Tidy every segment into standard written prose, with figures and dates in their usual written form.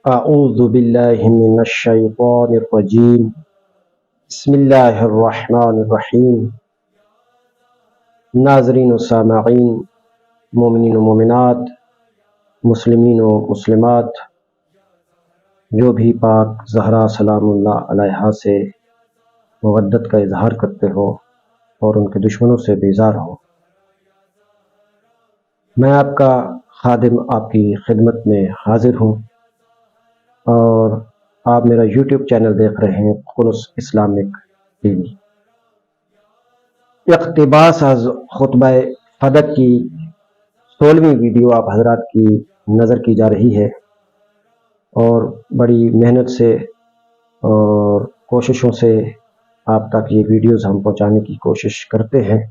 اعوذ باللہ من الشیطان الرجیم بسم اللہ الرحمن الرحیم۔ ناظرین و سامعین، مومنین و مومنات، مسلمین و مسلمات، جو بھی پاک زہرا سلام اللہ علیہا سے مودت کا اظہار کرتے ہو اور ان کے دشمنوں سے بیزار ہو، میں آپ کا خادم آپ کی خدمت میں حاضر ہوں، اور آپ میرا یوٹیوب چینل دیکھ رہے ہیں قدس اسلامک ٹی وی۔ اقتباس از خطبہ فدق کی 16ویں ویڈیو آپ حضرات کی نظر کی جا رہی ہے، اور بڑی محنت سے اور کوششوں سے آپ تک یہ ویڈیوز ہم پہنچانے کی کوشش کرتے ہیں،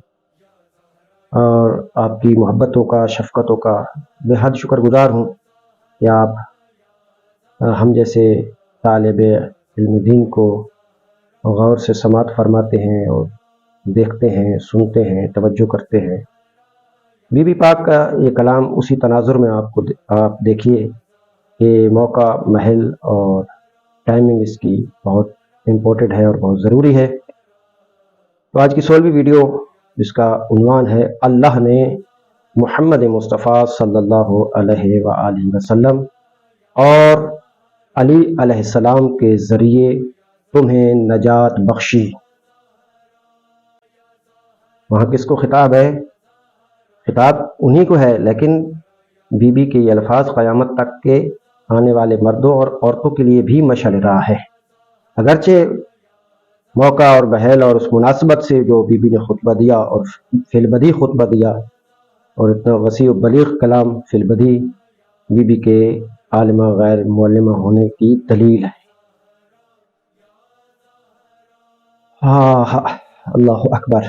اور آپ کی محبتوں کا، شفقتوں کا بے حد شکر گزار ہوں کہ آپ ہم جیسے طالب علم دین کو غور سے سماعت فرماتے ہیں اور دیکھتے ہیں، سنتے ہیں، توجہ کرتے ہیں۔ بی بی پاک کا یہ کلام اسی تناظر میں آپ دیکھیے کہ موقع، محل اور ٹائمنگ اس کی بہت امپورٹنٹ ہے اور بہت ضروری ہے۔ تو آج کی 16ویں ویڈیو، جس کا عنوان ہے اللہ نے محمد مصطفیٰ صلی اللہ علیہ وآلہ وسلم اور علی علیہ السلام کے ذریعے تمہیں نجات بخشی۔ وہاں کس کو خطاب ہے؟ خطاب انہی کو ہے، لیکن بی بی کے یہ الفاظ قیامت تک کے آنے والے مردوں اور عورتوں کے لیے بھی مشعل راہ ہے۔ اگرچہ موقع اور بحال اور اس مناسبت سے جو بی بی نے خطبہ دیا اور فی البدیہہ خطبہ دیا، اور اتنا وسیع و بلیغ کلام فی البدیہہ بی بی کے عالمہ غیر معلمہ ہونے کی دلیل ہے۔ اللہ اکبر!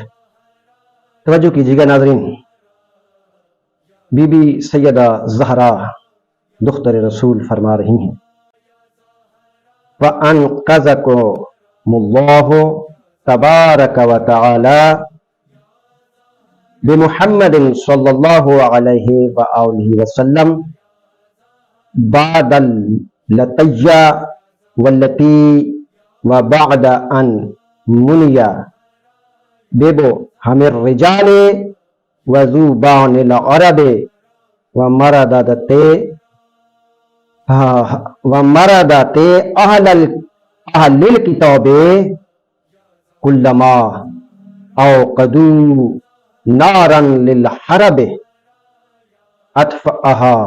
توجہ کیجیے گا ناظرین، بی بی سیدہ زہرا دختر رسول فرما رہی ہیں وَأَنْقَذَكُمُ اللَّهُ تَبَارَكَ وَتَعَالَى بِمُحَمَّدٍ صلی اللہ علیہ وآلہ وسلم بعد اللطیہ واللتی وبعد ان منیا ببو ہم الرجال وذوبان العرب ومرددت اہل الکتاب کلما اوقدوا نارا للحرب اطفأها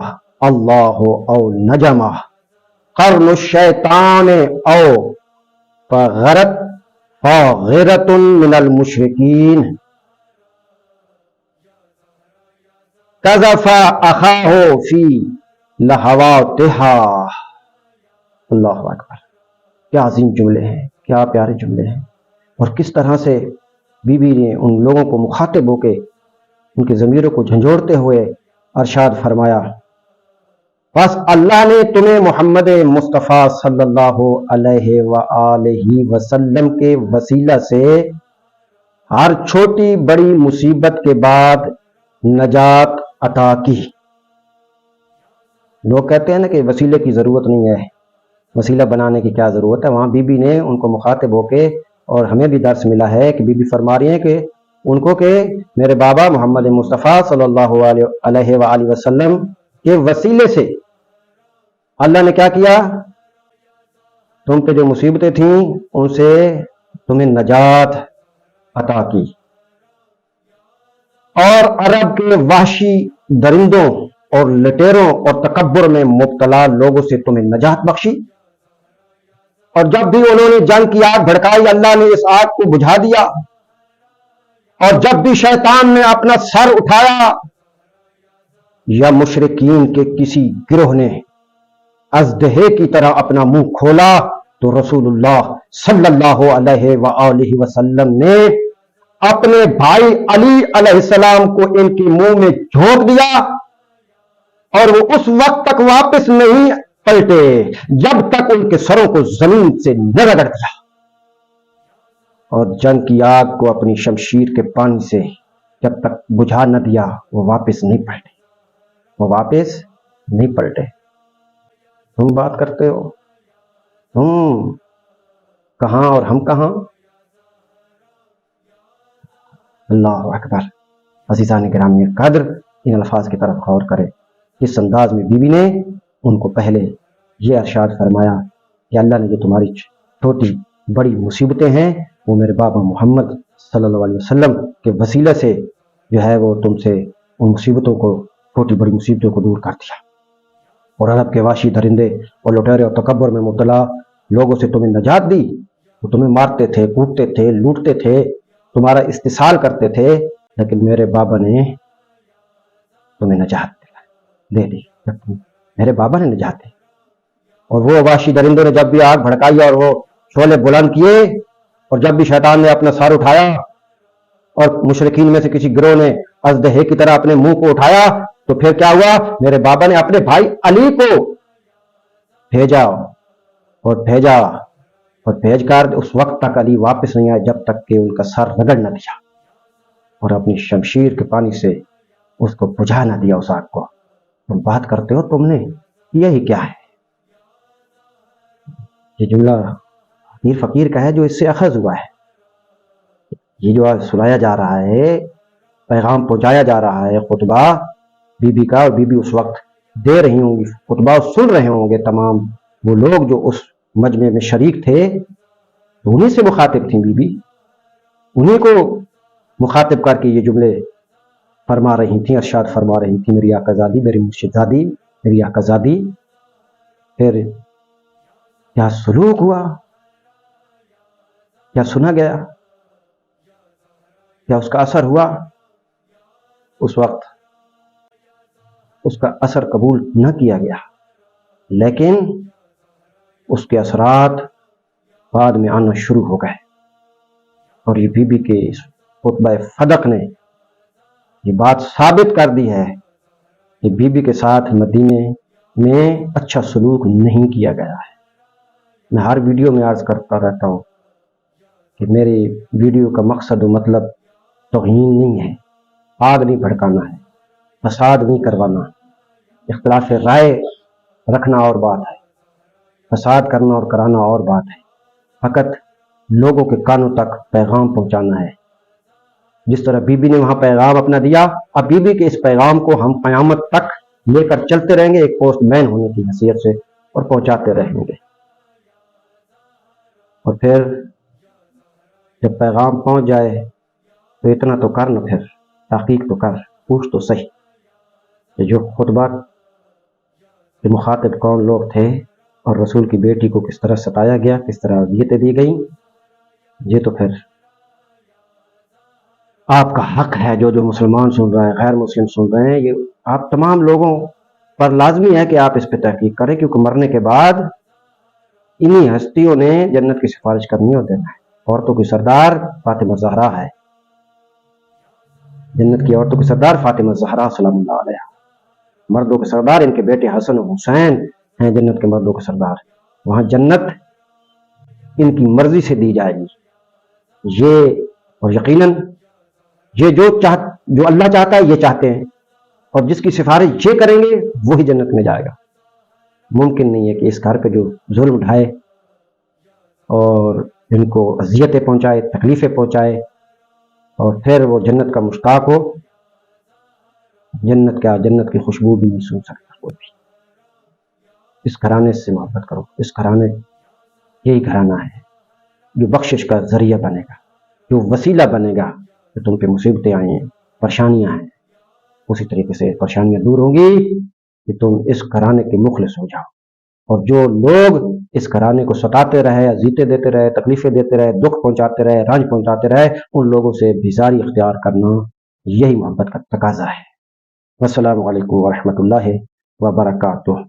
اللہ او نجمہ قرن الشیطان او فغرت من المشرکین قذف اخاہ فی لہواتہا۔ اللہ اکبر! کیا عظیم جملے ہیں، کیا پیارے جملے ہیں، اور کس طرح سے بی بی نے ان لوگوں کو مخاطب ہو کے ان کے ضمیروں کو جھنجھوڑتے ہوئے ارشاد فرمایا، بس اللہ نے تمہیں محمد مصطفیٰ صلی اللہ علیہ وآلہ وسلم کے وسیلہ سے ہر چھوٹی بڑی مصیبت کے بعد نجات عطا کی۔ لوگ کہتے ہیں نا کہ وسیلے کی ضرورت نہیں ہے، وسیلہ بنانے کی کیا ضرورت ہے۔ وہاں بی بی نے ان کو مخاطب ہو کے، اور ہمیں بھی درس ملا ہے کہ بی بی فرما رہی ہیں کہ ان کو کہ میرے بابا محمد مصطفیٰ صلی اللہ علیہ وآلہ وسلم کے وسیلے سے اللہ نے کیا کیا؟ تم پہ جو مصیبتیں تھیں ان سے تمہیں نجات عطا کی، اور عرب کے وحشی درندوں اور لٹیروں اور تکبر میں مبتلا لوگوں سے تمہیں نجات بخشی۔ اور جب بھی انہوں نے جنگ کی آگ بھڑکائی، اللہ نے اس آگ کو بجھا دیا، اور جب بھی شیطان نے اپنا سر اٹھایا یا مشرکین کے کسی گروہ نے اژدہے کی طرح اپنا منہ کھولا، تو رسول اللہ صلی اللہ علیہ وآلہ وسلم نے اپنے بھائی علی علیہ السلام کو ان کے منہ میں جھونک دیا، اور وہ اس وقت تک واپس نہیں پلٹے جب تک ان کے سروں کو زمین سے نہ رگڑ دیا، اور جنگ کی آگ کو اپنی شمشیر کے پانی سے جب تک بجھا نہ دیا وہ واپس نہیں پلٹے۔ تم بات کرتے ہو، تم کہاں اور ہم کہاں؟ اللہ اکبر۔ عزیزان گرامی قدر، ان الفاظ کی طرف غور کرے۔ اس انداز میں بیوی نے ان کو پہلے یہ ارشاد فرمایا کہ اللہ نے جو تمہاری چھوٹی بڑی مصیبتیں ہیں وہ میرے بابا محمد صلی اللہ علیہ وسلم کے وسیلہ سے جو ہے وہ تم سے ان مصیبتوں کو، چھوٹی بڑی مصیبتوں کو دور کر دیا، اور عرب کے وحشی درندے اور لٹیرے اور تکبر میں مبتلا لوگوں سے تمہیں نجات دی۔ وہ تمہیں مارتے تھے، کوٹتے تھے، لوٹتے تھے، تمہارا استحصال کرتے تھے، لیکن میرے بابا نے تمہیں نجات دے دی۔ میرے بابا نے نجات دی۔ اور وہ وحشی درندوں نے جب بھی آگ بھڑکائی اور وہ شعلے بلند کیے، اور جب بھی شیطان نے اپنا سر اٹھایا اور مشرکین میں سے کسی گروہ نے اژدہے کی طرح اپنے منہ کو اٹھایا، تو پھر کیا ہوا؟ میرے بابا نے اپنے بھائی علی کو بھیجا اور بھیج کر اس وقت تک علی واپس نہیں آئے جب تک کہ ان کا سر رگڑ نہ دیا، اور اپنی شمشیر کے پانی سے اس کو بجھا نہ دیا اس آگ کو۔ تم بات کرتے ہو، تم نے یہی کیا ہے؟ یہ جملہ پیر فقیر کا ہے جو اس سے اخذ ہوا ہے۔ یہ جو سنایا جا رہا ہے، پیغام پہنچایا جا رہا ہے، خطبہ بی بی کا، اور بی بی اس وقت دے رہی ہوں گی خطبہ، سن رہے ہوں گے تمام وہ لوگ جو اس مجمع میں شریک تھے، تو انہیں سے مخاطب تھیں بی بی، انہیں کو مخاطب کر کے یہ جملے فرما رہی تھیں، ارشاد فرما رہی تھیں، میری آقا زادی، میری مرشد زادی، میری آقا زادی۔ پھر کیا سلوک ہوا؟ کیا سنا گیا؟ کیا اس کا اثر ہوا؟ اس وقت اس کا اثر قبول نہ کیا گیا، لیکن اس کے اثرات بعد میں آنا شروع ہو گئے، اور یہ بی بی کے اس خطبہ فدق نے یہ بات ثابت کر دی ہے کہ بی بی کے ساتھ مدینے میں اچھا سلوک نہیں کیا گیا ہے۔ میں ہر ویڈیو میں عرض کرتا رہتا ہوں کہ میری ویڈیو کا مقصد و مطلب توہین نہیں ہے، آگ نہیں بھڑکانا ہے، فساد نہیں کروانا، اختلاف رائے رکھنا اور بات ہے، فساد کرنا اور کرانا اور بات ہے، فقط لوگوں کے کانوں تک پیغام پہنچانا ہے۔ جس طرح بی بی نے وہاں پیغام اپنا دیا، اب بی بی کے اس پیغام کو ہم قیامت تک لے کر چلتے رہیں گے، ایک پوسٹ مین ہونے کی حیثیت سے، اور پہنچاتے رہیں گے۔ اور پھر جب پیغام پہنچ جائے تو اتنا تو کر نا، پھر تحقیق تو کر، پوچھ تو صحیح کہ جو خطبہ کے مخاطب کون لوگ تھے، اور رسول کی بیٹی کو کس طرح ستایا گیا، کس طرح اذیتیں دی گئیں۔ یہ تو پھر آپ کا حق ہے، جو مسلمان سن رہے ہیں، غیر مسلم سن رہے ہیں، یہ آپ تمام لوگوں پر لازمی ہے کہ آپ اس پہ تحقیق کریں، کیونکہ مرنے کے بعد انہی ہستیوں نے جنت کی سفارش کرنی اور دینا ہے۔ عورتوں کی سردار فاطمہ زہرا ہے، جنت کی عورتوں کی سردار فاطمہ زہرا سلام اللہ علیہا۔ مردوں کے سردار ان کے بیٹے حسن و حسین ہیں، جنت کے مردوں کے سردار۔ وہاں جنت ان کی مرضی سے دی جائے گی، یہ اور یقیناً یہ جو اللہ چاہتا ہے یہ چاہتے ہیں، اور جس کی سفارش یہ کریں گے وہی جنت میں جائے گا۔ ممکن نہیں ہے کہ اس گھر پہ جو ظلم ڈھائے اور ان کو اذیتیں پہنچائے، تکلیفیں پہنچائے، اور پھر وہ جنت کا مشتاق ہو، جنت کی خوشبو بھی نہیں سن سکتا کوئی بھی۔ اس گھرانے سے محبت کرو، اس گھرانے یہی گھرانہ ہے جو بخشش کا ذریعہ بنے گا، جو وسیلہ بنے گا کہ تم پہ مصیبتیں آئیں، پریشانیاں آئیں، اسی طریقے سے پریشانیاں دور ہوں گی کہ تم اس گھرانے کے مخلص ہو جاؤ۔ اور جو لوگ اس گھرانے کو ستاتے رہے، اذیتیں دیتے رہے، تکلیفیں دیتے رہے، دکھ پہنچاتے رہے، رنج پہنچاتے رہے، ان لوگوں سے بیزاری اختیار کرنا یہی محبت کا تقاضا ہے۔ السلام علیکم ورحمۃ اللہ وبرکاتہ۔